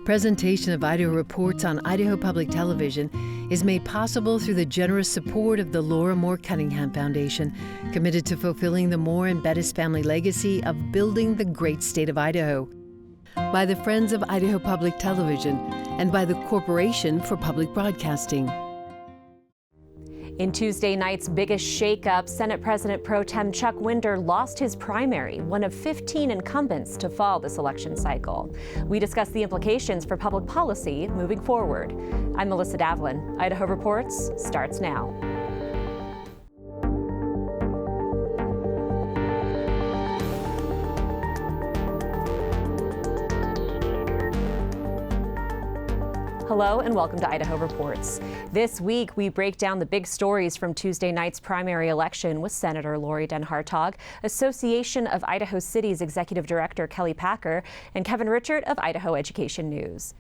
Presentation of Idaho Reports on Idaho Public Television is made possible through the generous support of the Laura Moore Cunningham Foundation, committed to fulfilling the Moore and Bettis family legacy of building the great state of Idaho. By the Friends of Idaho Public Television and by the Corporation for Public Broadcasting. In Tuesday night's biggest shakeup, Senate President Pro Tem Chuck Winder lost his primary, one of 15 incumbents to fall this election cycle. We discuss the implications for public policy moving forward. I'm Melissa Davlin. Idaho Reports starts now. Hello and welcome to Idaho Reports. This week, we break down the big stories from Tuesday night's primary election with Senator Lori Den Hartog, Association of Idaho Cities Executive Director Kelly Packer, and Kevin Richert of Idaho Education News.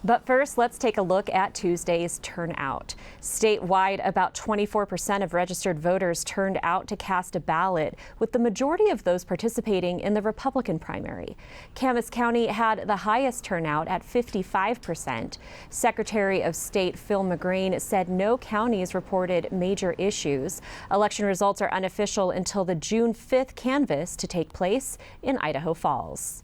But first, let's take a look at Tuesday's turnout. Statewide, about 24% of registered voters turned out to cast a ballot, with the majority of those participating in the Republican primary. Camas County had the highest turnout at 55%. Secretary of State Phil McGrane said no counties reported major issues. Election results are unofficial until the June 5th canvass to take place in Idaho Falls.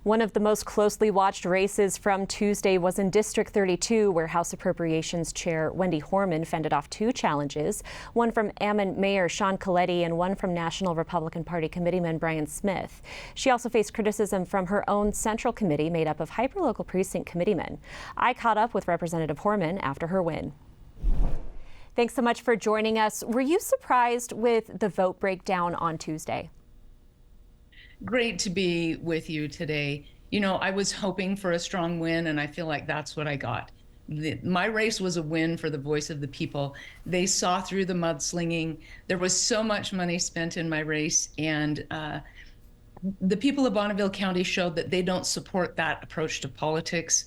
One of the most closely watched races from Tuesday was in District 32, where House Appropriations Chair Wendy Horman fended off two challenges, one from Ammon Mayor Sean Coletti and one from National Republican Party Committeeman Brian Smith. She also faced criticism from her own Central Committee made up of hyperlocal precinct committeemen. I caught up with Representative Horman after her win. Thanks so much for joining us. Were you surprised with the vote breakdown on Tuesday? Great to be with you today. You know, I was hoping for a strong win, and I feel like that's what I got. My race was a win for the voice of the people. They saw through the mudslinging. There was so much money spent in my race, and the people of Bonneville County showed that they don't support that approach to politics,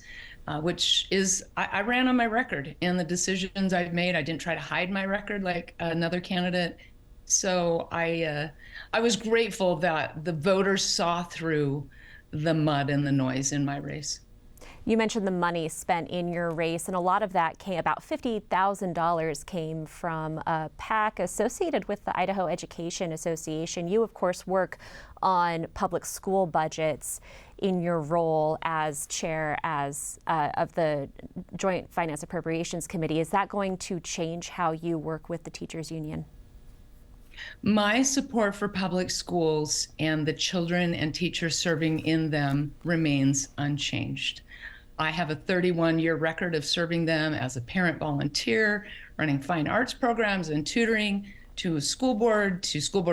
which is, I ran on my record and the decisions I've made. I didn't try to hide my record like another candidate. So I was grateful that the voters saw through the mud and the noise in my race. You mentioned the money spent in your race, and a lot of that came, about $50,000 came from a PAC associated with the Idaho Education Association. You, of course, work on public school budgets in your role as chair of the Joint Finance Appropriations Committee. Is that going to change how you work with the teachers union? My support for public schools and the children and teachers serving in them remains unchanged. I have a 31-year record of serving them as a parent volunteer, running fine arts programs and tutoring, to school board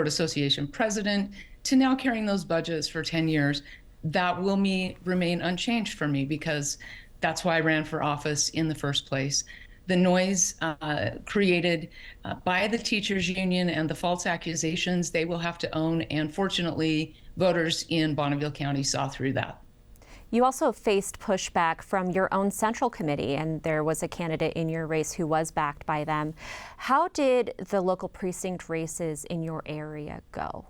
association president, to now carrying those budgets for 10 years. That will remain unchanged for me, because that's why I ran for office in the first place. The noise created by the teachers union and the false accusations they will have to own, and fortunately voters in Bonneville County saw through that. You also faced pushback from your own Central Committee, and there was a candidate in your race who was backed by them. How did the local precinct races in your area go?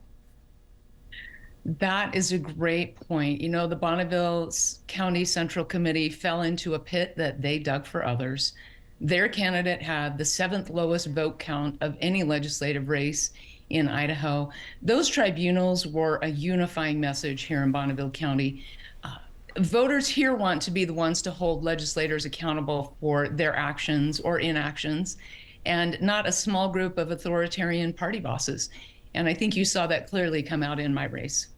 That is a great point. You know, the Bonneville County Central Committee fell into a pit that they dug for others. Their candidate had the 7th lowest vote count of any legislative race in Idaho. Those tribunals were a unifying message here in Bonneville County. Voters here want to be the ones to hold legislators accountable for their actions or inactions, and not a small group of authoritarian party bosses. And I think you saw that clearly come out in my race.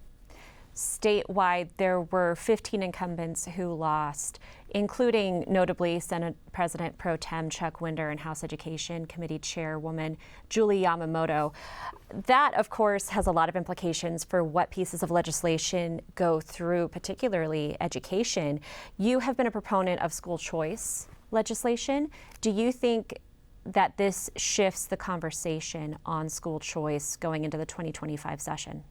Statewide, there were 15 incumbents who lost, including notably Senate President Pro Tem Chuck Winder and House Education Committee Chairwoman Julie Yamamoto. That, of course, has a lot of implications for what pieces of legislation go through, particularly education. You have been a proponent of school choice legislation. Do you think that this shifts the conversation on school choice going into the 2025 session?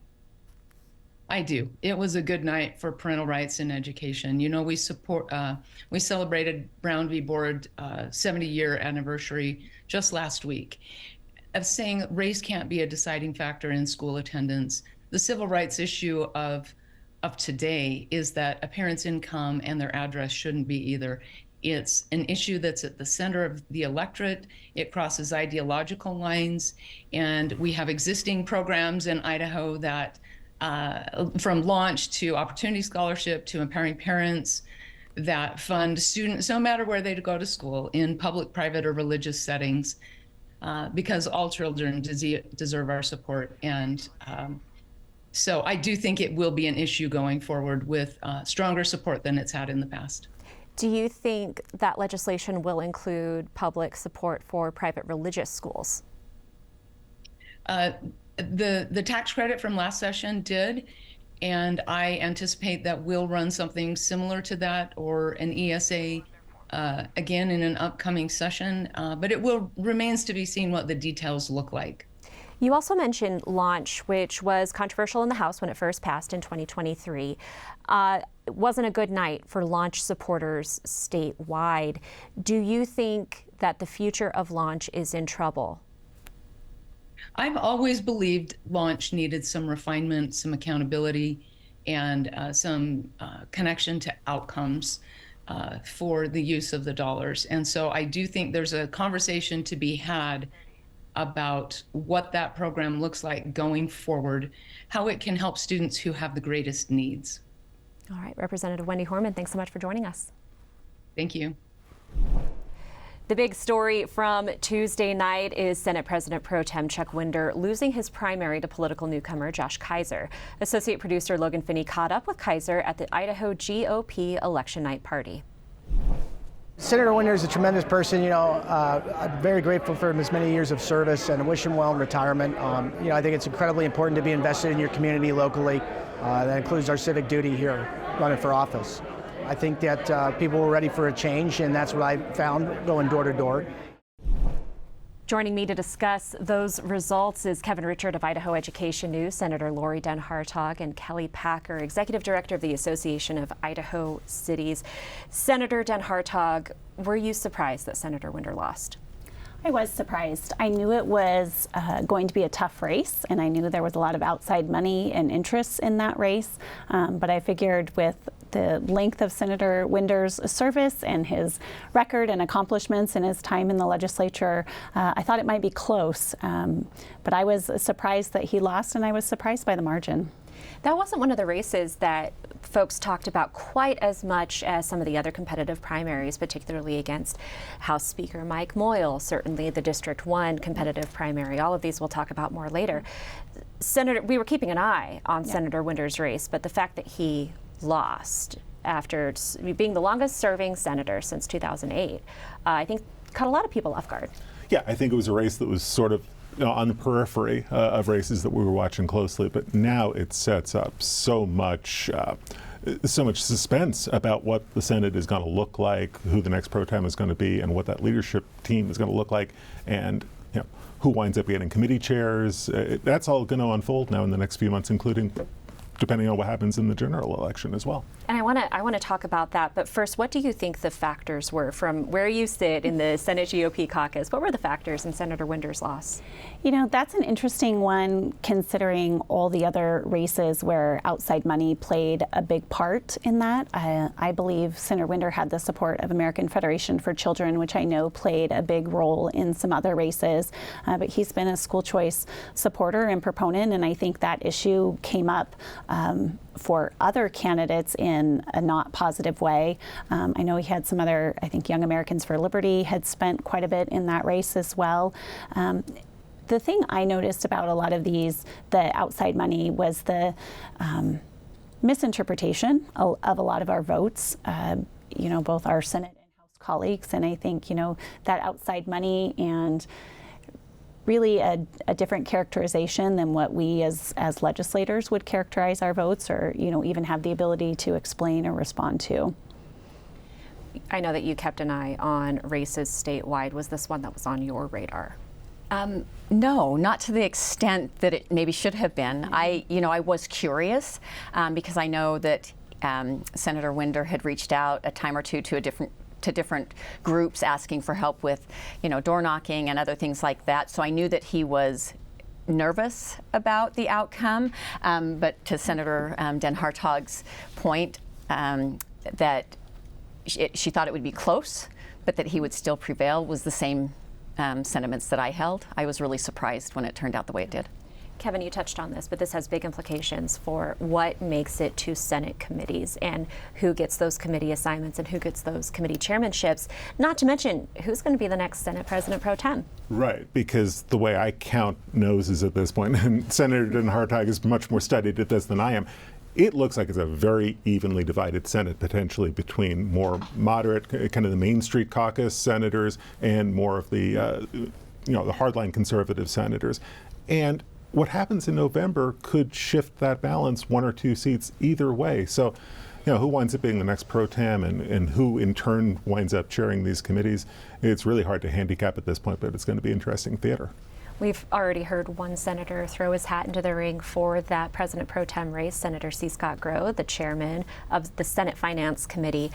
I do. It was a good night for parental rights in education. You know, we celebrated Brown v. Board 70-year anniversary just last week, of saying race can't be a deciding factor in school attendance. The civil rights issue of of today is that a parent's income and their address shouldn't be either. It's an issue that's at the center of the electorate. It crosses ideological lines, and we have existing programs in Idaho that from Launch to Opportunity Scholarship to Empowering Parents that fund students, no matter where they go to school, in public, private, or religious settings, because all children deserve our support. And so I do think it will be an issue going forward with stronger support than it's had in the past. Do you think that legislation will include public support for private religious schools? The tax credit from last session did, and I anticipate that we'll run something similar to that or an ESA again in an upcoming session, but it remains to be seen what the details look like. You also mentioned Launch, which was controversial in the House when it first passed in 2023. It wasn't a good night for Launch supporters statewide. Do you think that the future of Launch is in trouble? I've always believed Launch needed some refinement, some accountability, and some connection to outcomes for the use of the dollars. And so I do think there's a conversation to be had about what that program looks like going forward, how it can help students who have the greatest needs. All right, Representative Wendy Horman, thanks so much for joining us. Thank you. The big story from Tuesday night is Senate President Pro Tem Chuck Winder losing his primary to political newcomer Josh Kaiser. Associate producer Logan Finney caught up with Kaiser at the Idaho GOP election night party. Senator Winder is a tremendous person. I'm very grateful for his many years of service and wish him well in retirement. I think it's incredibly important to be invested in your community locally. That includes our civic duty here, running for office. I think that people were ready for a change, and that's what I found going door to door. Joining me to discuss those results is Kevin Richard of Idaho Education News, Senator Lori Dunn Hartog, and Kelly Packer, Executive Director of the Association of Idaho Cities. Senator Dunn Hartog, were you surprised that Senator Winder lost? I was surprised. I knew it was going to be a tough race, and I knew there was a lot of outside money and interests in that race, but I figured with the length of Senator Winder's service and his record and accomplishments and his time in the legislature, I thought it might be close, but I was surprised that he lost, and I was surprised by the margin. That wasn't one of the races that folks talked about quite as much as some of the other competitive primaries, particularly against House Speaker Mike Moyle, certainly the District 1 competitive primary. All of these we'll talk about more later. We were keeping an eye on Senator Winder's race, but the fact that he lost after being the longest serving senator since 2008, I think caught a lot of people off guard. Yeah, I think it was a race that was sort of on the periphery of races that we were watching closely, but now it sets up so much suspense about what the Senate is going to look like, who the next pro tem is going to be, and what that leadership team is going to look like, and who winds up getting committee chairs. That's all going to unfold now in the next few months, including depending on what happens in the general election as well. And I want to talk about that, but first, what do you think the factors were from where you sit in the Senate GOP caucus? What were the factors in Senator Winder's loss? That's an interesting one, considering all the other races where outside money played a big part in that. I believe Senator Winder had the support of American Federation for Children, which I know played a big role in some other races, but he's been a school choice supporter and proponent, and I think that issue came up for other candidates in a not positive way. I know he had some other, I think Young Americans for Liberty had spent quite a bit in that race as well. The thing I noticed about a lot of these, the outside money, was the misinterpretation of a lot of our votes, both our Senate and House colleagues. And I think, that outside money and really a different characterization than what we as legislators would characterize our votes, or even have the ability to explain or respond to. I know that you kept an eye on races statewide. Was this one that was on your radar? No, not to the extent that it maybe should have been. Mm-hmm. I was curious because I know that Senator Winder had reached out a time or two to different groups asking for help with, door knocking and other things like that. So I knew that he was nervous about the outcome. But to Senator Den Hartog's point, that she thought it would be close, but that he would still prevail was the same sentiments that I held. I was really surprised when it turned out the way it did. Kevin, you touched on this, but this has big implications for what makes it to Senate committees and who gets those committee assignments and who gets those committee chairmanships, not to mention who's going to be the next Senate President Pro Tem. Right, because the way I count noses at this point, and Senator Den Hartog is much more studied at this than I am, it looks like it's a very evenly divided Senate, potentially between more moderate, kind of the Main Street caucus senators and more of the, the hardline conservative senators. And what happens in November could shift that balance 1 or 2 seats either way. So, who winds up being the next pro tem and who in turn winds up chairing these committees, it's really hard to handicap at this point, but it's going to be interesting theater. We've already heard one senator throw his hat into the ring for that President Pro Tem race, Senator C. Scott Grow, the chairman of the Senate Finance Committee.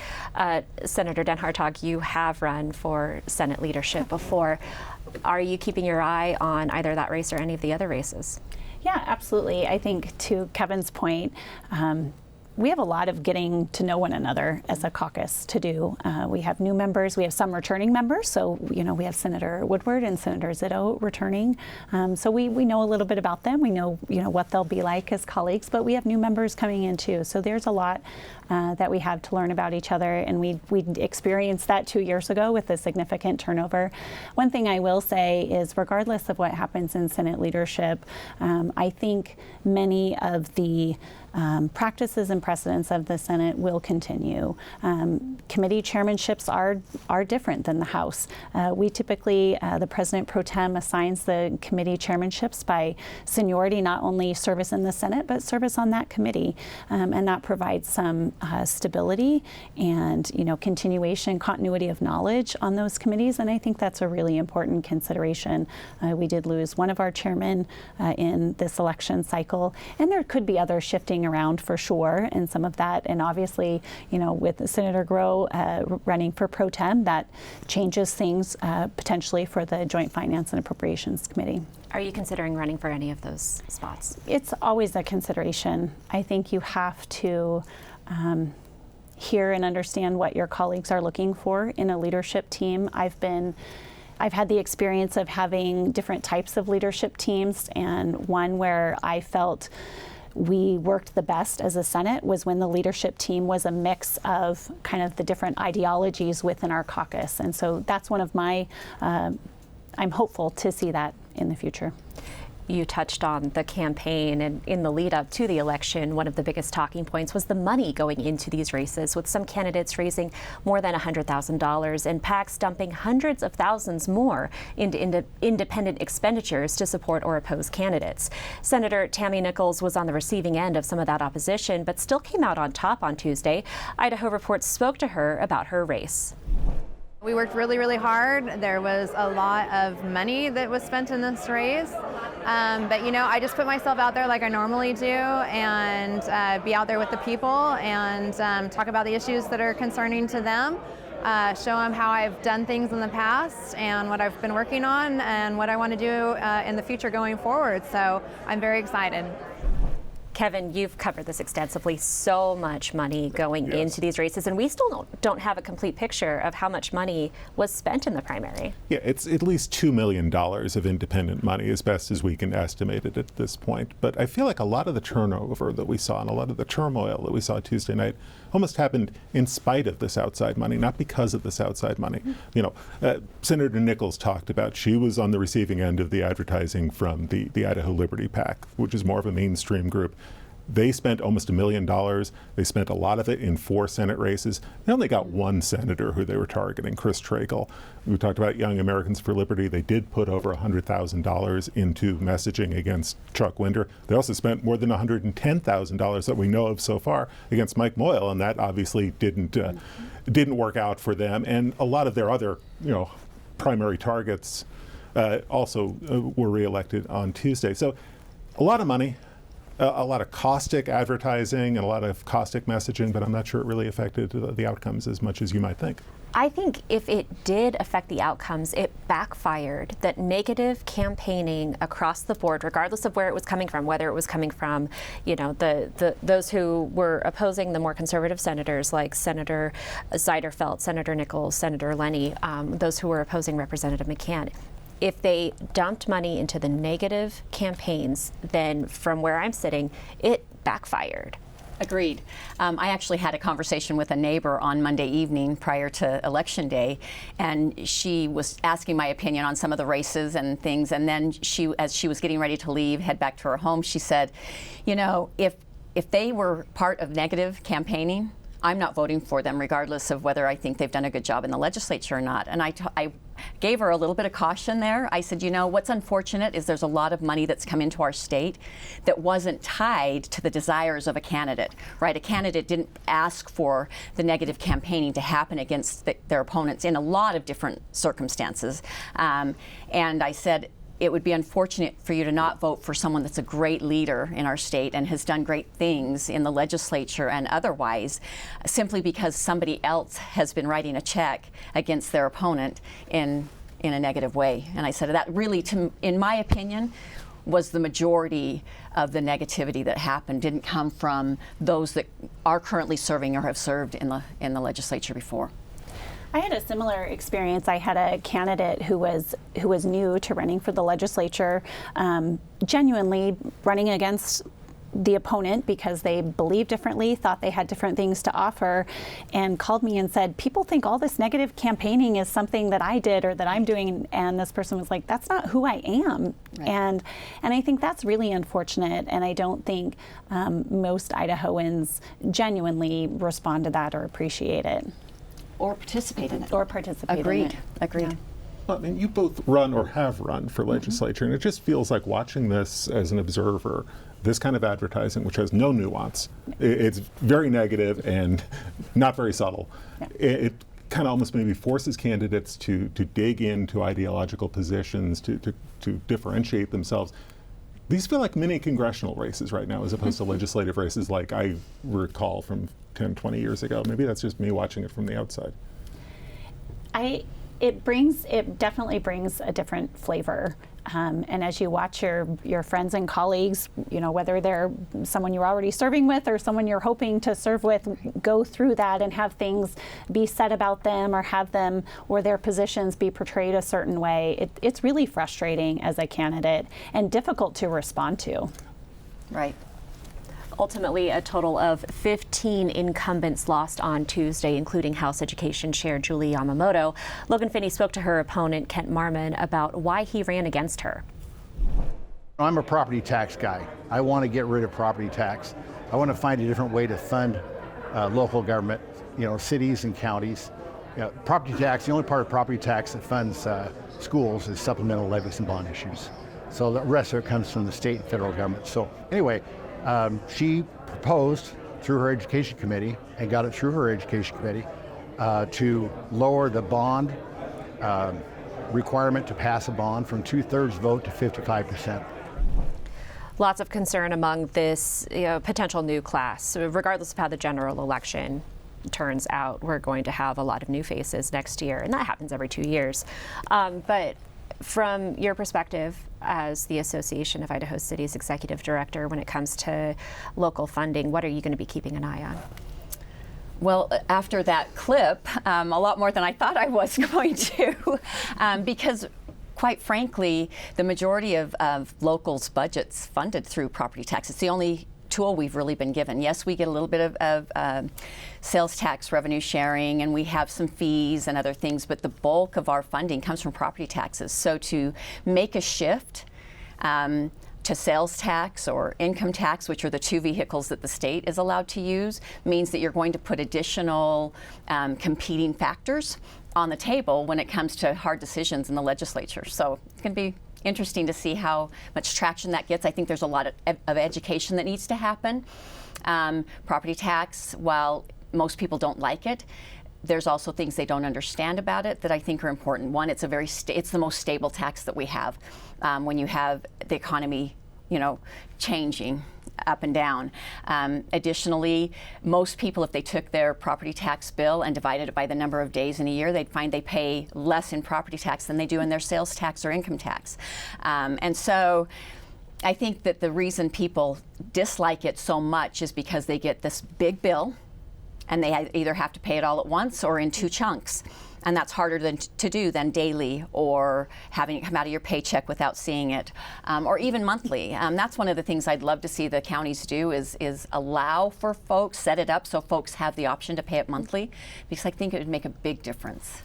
Senator Den Hartog, you have run for Senate leadership before. Are you keeping your eye on either that race or any of the other races? Yeah, absolutely. I think to Kevin's point, we have a lot of getting to know one another as a caucus to do. We have new members. We have some returning members. So, we have Senator Woodward and Senator Zito returning. So we know a little bit about them. We know, what they'll be like as colleagues, but we have new members coming in too. So there's a lot that we have to learn about each other. And we experienced that 2 years ago with a significant turnover. One thing I will say is regardless of what happens in Senate leadership, I think many of the practices and precedents of the Senate will continue. Committee chairmanships are different than the House. We typically, the President Pro Tem assigns the committee chairmanships by seniority, not only service in the Senate, but service on that committee. And that provides some stability and, continuation, continuity of knowledge on those committees. And I think that's a really important consideration. We did lose one of our chairmen in this election cycle, and there could be other shifting around for sure, and some of that, and obviously, with Senator Grow running for Pro Tem, that changes things potentially for the Joint Finance and Appropriations Committee. Are you considering running for any of those spots? It's always a consideration. I think you have to hear and understand what your colleagues are looking for in a leadership team. I've had the experience of having different types of leadership teams, and one where I felt we worked the best as a Senate was when the leadership team was a mix of kind of the different ideologies within our caucus. And so that's one of my, I'm hopeful to see that in the future. You touched on the campaign, and in the lead up to the election, one of the biggest talking points was the money going into these races, with some candidates raising more than $100,000 and PACs dumping hundreds of thousands more into independent expenditures to support or oppose candidates. Senator Tammy Nichols was on the receiving end of some of that opposition, but still came out on top on Tuesday. Idaho Reports spoke to her about her race. We worked really, really hard. There was a lot of money that was spent in this race. But I just put myself out there like I normally do, and be out there with the people and talk about the issues that are concerning to them, show them how I've done things in the past and what I've been working on and what I want to do in the future going forward. So I'm very excited. Kevin, you've covered this extensively. So much money going into these races, and we still don't have a complete picture of how much money was spent in the primary. Yeah, it's at least $2 million of independent money, as best as we can estimate it at this point. But I feel like a lot of the turnover that we saw and a lot of the turmoil that we saw Tuesday night almost happened in spite of this outside money, not because of this outside money. Senator Nichols talked about she was on the receiving end of the advertising from the Idaho Liberty PAC, which is more of a mainstream group. They spent almost $1 million. They spent a lot of it in 4 Senate races. They only got one senator who they were targeting, Chris Trachel. We talked about Young Americans for Liberty. They did put over $100,000 into messaging against Chuck Winder. They also spent more than $110,000 that we know of so far against Mike Moyle, and that obviously didn't work out for them. And a lot of their other, primary targets also were reelected on Tuesday. So a lot of money. a lot of caustic advertising and a lot of caustic messaging, but I'm not sure it really affected the outcomes as much as you might think. I think if it did affect the outcomes, it backfired. That negative campaigning across the board, regardless of where it was coming from, whether it was coming from, those who were opposing the more conservative senators like Senator Zeiderfeld, Senator Nichols, Senator Lenny, those who were opposing Representative McCann. If they dumped money into the negative campaigns, then from where I'm sitting, it backfired. Agreed. I actually had a conversation with a neighbor on Monday evening prior to Election Day, and she was asking my opinion on some of the races and things. And then as she was getting ready to leave, head back to her home, she said, if they were part of negative campaigning, I'm not voting for them, regardless of whether I think they've done a good job in the legislature or not. And I gave her a little bit of caution there. I said, what's unfortunate is there's a lot of money that's come into our state that wasn't tied to the desires of a candidate, right? A candidate didn't ask for the negative campaigning to happen against their opponents in a lot of different circumstances. And I said, it would be unfortunate for you to not vote for someone that's a great leader in our state and has done great things in the legislature and otherwise, simply because somebody else has been writing a check against their opponent in a negative way. And I said that really, in my opinion, was the majority of the negativity that happened didn't come from those that are currently serving or have served in the legislature before. I had a similar experience. I had a candidate who was new to running for the legislature, genuinely running against the opponent because they believed differently, thought they had different things to offer, and called me and said, people think all this negative campaigning is something that I did or that I'm doing, and this person was like, that's not who I am. Right. And I think that's really unfortunate, and I don't think most Idahoans genuinely respond to that or appreciate it. Or participate in it. Agreed. Agreed. Yeah. Well, I mean, you both run or have run for legislature, and it just feels like watching this as an observer, this kind of advertising, which has no nuance, it's very negative and not very subtle. Yeah. It kind of almost maybe forces candidates to dig into ideological positions, to differentiate themselves. These feel like mini congressional races right now, as opposed to legislative races like I recall from 10, 20 years ago. Maybe that's just me watching it from the outside. It definitely brings a different flavor. And as you watch your friends and colleagues, whether they're someone you're already serving with or someone you're hoping to serve with, go through that and have things be said about them or have them or their positions be portrayed a certain way, it's really frustrating as a candidate and difficult to respond to. Right. Ultimately, a total of 15 incumbents lost on Tuesday, including House Education Chair Julie Yamamoto. Logan Finney spoke to her opponent, Kent Marmon, about why he ran against her. I'm a property tax guy. I want to get rid of property tax. I want to find a different way to fund local government, cities and counties. Property tax, the only part of property tax that funds schools is supplemental levies and bond issues. So the rest of it comes from the state and federal government. So anyway, she proposed through her education committee and got it through her education committee to lower the bond requirement to pass a bond from 2/3 vote to 55%. Lots of concern among this potential new class. So regardless of how the general election turns out, we're going to have a lot of new faces next year, and that happens every 2 years. But from your perspective as the Association of Idaho Cities Executive Director, when it comes to local funding, what are you going to be keeping an eye on? Well, after that clip, a lot more than I thought I was going to, because quite frankly, the majority of locals' budgets funded through property tax. It's the only tool we've really been given. Yes, we get a little bit of sales tax revenue sharing, and we have some fees and other things, but the bulk of our funding comes from property taxes. So to make a shift to sales tax or income tax, which are the two vehicles that the state is allowed to use, means that you're going to put additional competing factors on the table when it comes to hard decisions in the legislature. So it's going to be interesting to see how much traction that gets. I think there's a lot of education that needs to happen. Property tax, while most people don't like it, there's also things they don't understand about it that I think are important. One, it's it's the most stable tax that we have when you have the economy, changing. up and down. Additionally, most people, if they took their property tax bill and divided it by the number of days in a year, they'd find they pay less in property tax than they do in their sales tax or income tax. And so I think that the reason people dislike it so much is because they get this big bill and they either have to pay it all at once or in 2 chunks. And that's harder to do than daily or having it come out of your paycheck without seeing it, or even monthly. That's one of the things I'd love to see the counties do is allow for folks, set it up so folks have the option to pay it monthly, because I think it would make a big difference.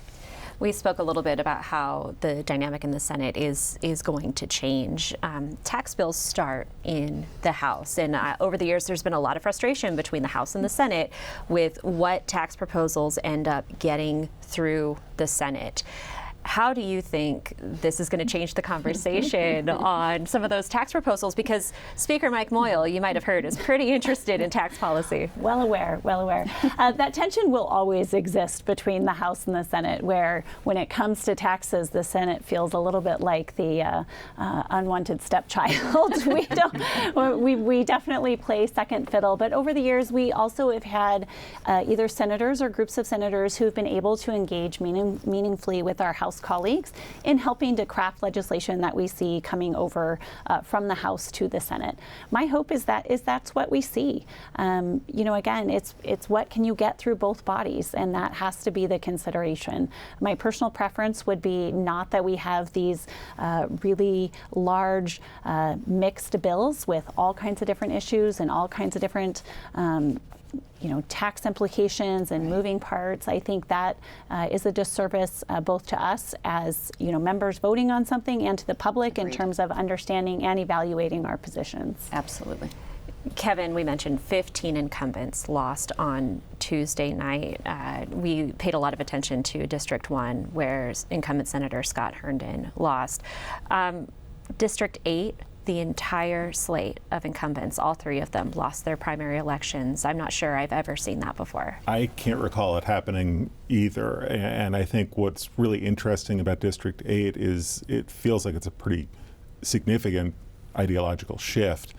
We spoke a little bit about how the dynamic in the Senate is going to change. Tax bills start in the House, and over the years there's been a lot of frustration between the House and the Senate with what tax proposals end up getting through the Senate. How do you think this is going to change the conversation on some of those tax proposals? Because Speaker Mike Moyle, you might have heard, is pretty interested in tax policy. Well aware. That tension will always exist between the House and the Senate, where when it comes to taxes, the Senate feels a little bit like the unwanted stepchild. We definitely play second fiddle. But over the years, we also have had either senators or groups of senators who've been able to engage meaningfully with our House colleagues in helping to craft legislation that we see coming over from the House to the Senate. My hope is that's what we see. Again, it's what can you get through both bodies, and that has to be the consideration. My personal preference would be not that we have these really large mixed bills with all kinds of different issues and all kinds of different tax implications and moving parts. I think that is a disservice both to us as members voting on something and to the public. Agreed. In terms of understanding and evaluating our positions. Absolutely. Kevin, we mentioned 15 incumbents lost on Tuesday night. We paid a lot of attention to District 1, where incumbent Senator Scott Herndon lost. District 8, the entire slate of incumbents, all 3 of them, lost their primary elections. I'm not sure I've ever seen that before. I can't recall it happening either. And I think what's really interesting about District 8 is it feels like it's a pretty significant ideological shift.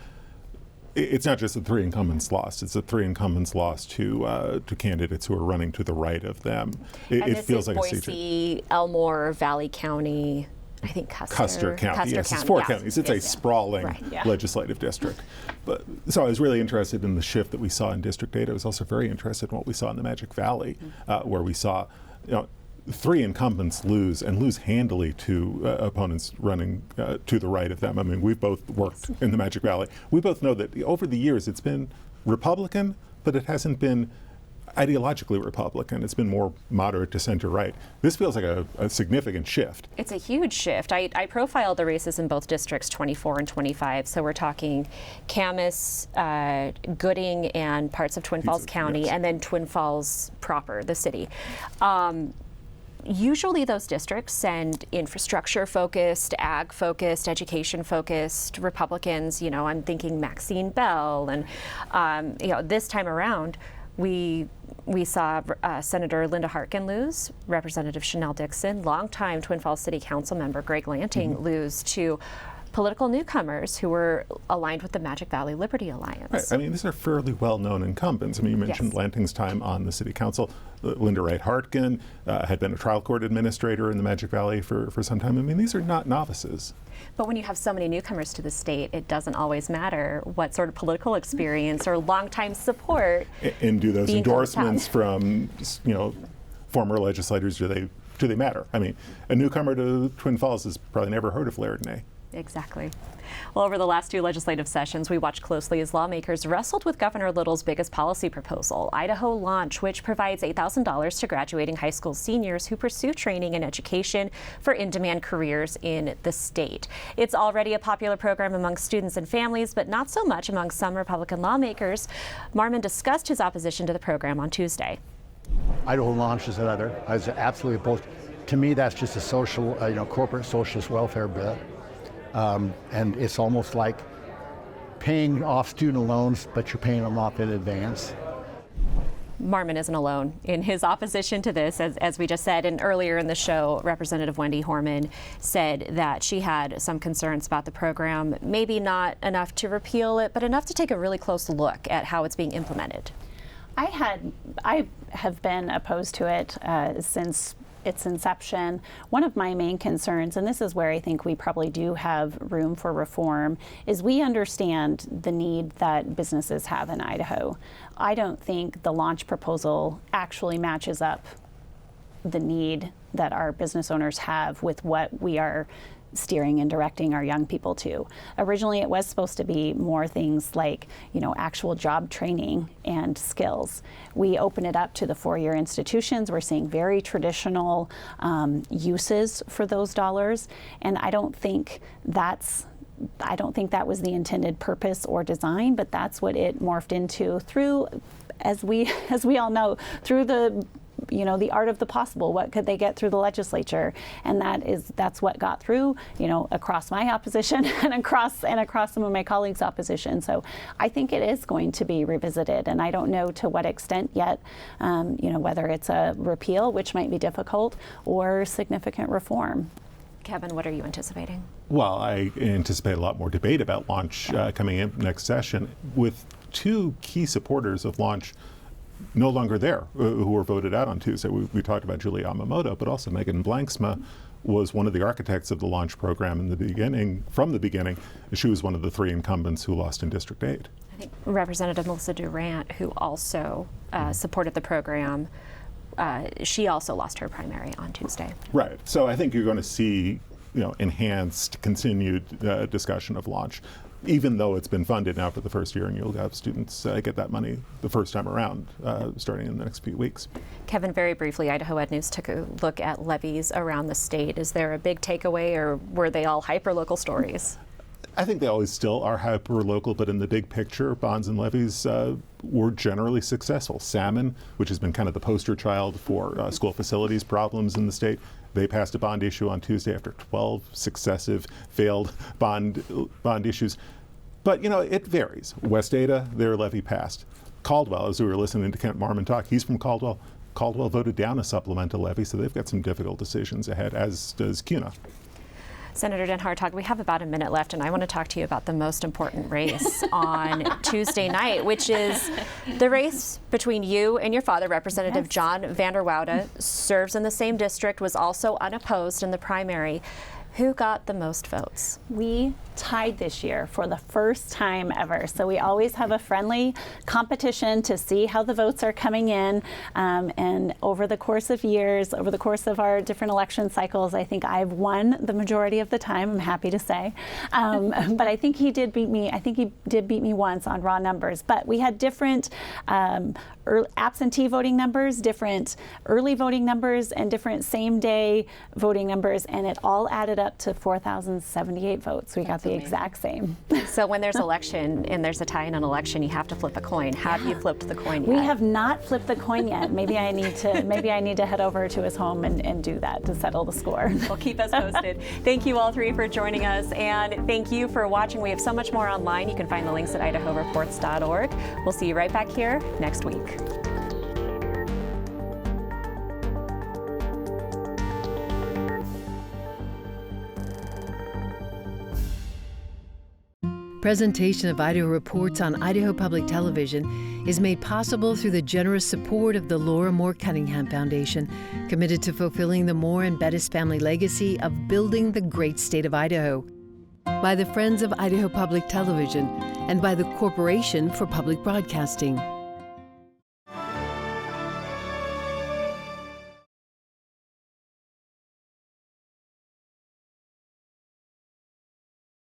It's not just the 3 incumbents lost; it's the 3 incumbents lost to candidates who are running to the right of them. It feels like Boise, Elmore, Valley County. I think Custer County. Yes, it's 4 counties. It's a sprawling legislative district. So I was really interested in the shift that we saw in District 8. I was also very interested in what we saw in the Magic Valley, where we saw 3 incumbents lose handily to opponents running to the right of them. I mean, we've both worked in the Magic Valley. We both know that over the years it's been Republican, but it hasn't been ideologically Republican. It's been more moderate to center right. This feels like a significant shift. It's a huge shift. I profiled the races in both districts 24 and 25. So we're talking Camas, Gooding, and parts of Twin Falls County, yes. And then Twin Falls proper, the city. Usually those districts send infrastructure-focused, ag-focused, education-focused Republicans. I'm thinking Maxine Bell. And this time around, we saw Senator Linda Hartgen lose, Representative Chanel Dixon, longtime Twin Falls City Council member Greg Lanting lose to political newcomers who were aligned with the Magic Valley Liberty Alliance. Right. I mean, these are fairly well-known incumbents. I mean, you mentioned Lanting's time on the City Council. Linda Wright Hartgen had been a trial court administrator in the Magic Valley for some time. I mean, these are not novices. But when you have so many newcomers to the state, it doesn't always matter what sort of political experience or longtime support. And do those endorsements from, former legislators, do they matter? I mean, a newcomer to Twin Falls has probably never heard of Laird Ney. Exactly. Well, over the last 2 legislative sessions, we watched closely as lawmakers wrestled with Governor Little's biggest policy proposal, Idaho Launch, which provides $8,000 to graduating high school seniors who pursue training and education for in-demand careers in the state. It's already a popular program among students and families, but not so much among some Republican lawmakers. Marmon discussed his opposition to the program on Tuesday. Idaho Launch is another. I was absolutely opposed. To me, that's just a social, corporate socialist welfare bill. And it's almost like paying off student loans, but you're paying them off in advance. Marmon isn't alone in his opposition to this, as we just said. And earlier in the show, Representative Wendy Horman said that she had some concerns about the program, maybe not enough to repeal it, but enough to take a really close look at how it's being implemented. I have been opposed to it since its inception. One of my main concerns, and this is where I think we probably do have room for reform, is we understand the need that businesses have in Idaho. I don't think the launch proposal actually matches up the need that our business owners have with what we are steering and directing our young people to. Originally, it was supposed to be more things like, actual job training and skills. We open it up to the four-year institutions. We're seeing very traditional uses for those dollars, and I don't think that was the intended purpose or design, but that's what it morphed into through, as we all know, through the art of the possible. What could they get through the legislature? And that's what got through, across my opposition and across some of my colleagues' opposition. So I think it is going to be revisited, and I don't know to what extent yet, whether it's a repeal, which might be difficult, or significant reform. Kevin, what are you anticipating? Well, I anticipate a lot more debate about launch coming in next session, with two key supporters of launch no longer there, who were voted out on Tuesday. We talked about Julie Yamamoto, but also Megan Blanksma was one of the architects of the launch program from the beginning. She was one of the three incumbents who lost in District 8. I think Representative Melissa Durant, who also supported the program, she also lost her primary on Tuesday. Right. So I think you're going to see, enhanced, continued discussion of launch, even though it's been funded now for the first year, and you'll have students get that money the first time around, starting in the next few weeks. Kevin, very briefly, Idaho Ed News took a look at levies around the state. Is there a big takeaway, or were they all hyper-local stories? I think they always still are hyper-local, but in the big picture, bonds and levies were generally successful. Salmon, which has been kind of the poster child for school facilities problems in the state, they passed a bond issue on Tuesday after 12 successive failed bond issues. But, it varies. West Ada, their levy passed. Caldwell, as we were listening to Kent Marmon talk, he's from Caldwell. Caldwell voted down a supplemental levy, so they've got some difficult decisions ahead, as does CUNA. Senator Den Hartog, we have about a minute left, and I want to talk to you about the most important race on Tuesday night, which is the race between you and your father, Representative John Vander Woude, serves in the same district, was also unopposed in the primary. Who got the most votes? We tied this year for the first time ever. So we always have a friendly competition to see how the votes are coming in. And over the course of years, over the course of our different election cycles, I think I've won the majority of the time, I'm happy to say. But I think he did beat me. I think he did beat me once on raw numbers. But we had different absentee voting numbers, different early voting numbers, and different same-day voting numbers, and it all added up to 4,078 votes. We got the exact same. So when there's election and there's a tie in an election, you have to flip a coin. Have you flipped the coin yet? We have not flipped the coin yet. Maybe I need to head over to his home and do that to settle the score. Well, keep us posted. Thank you all three for joining us, and thank you for watching. We have so much more online. You can find the links at idahoreports.org. We'll see you right back here next week. Presentation of Idaho Reports on Idaho Public Television is made possible through the generous support of the Laura Moore Cunningham Foundation, committed to fulfilling the Moore and Bettis family legacy of building the great state of Idaho, by the Friends of Idaho Public Television, and by the Corporation for Public Broadcasting.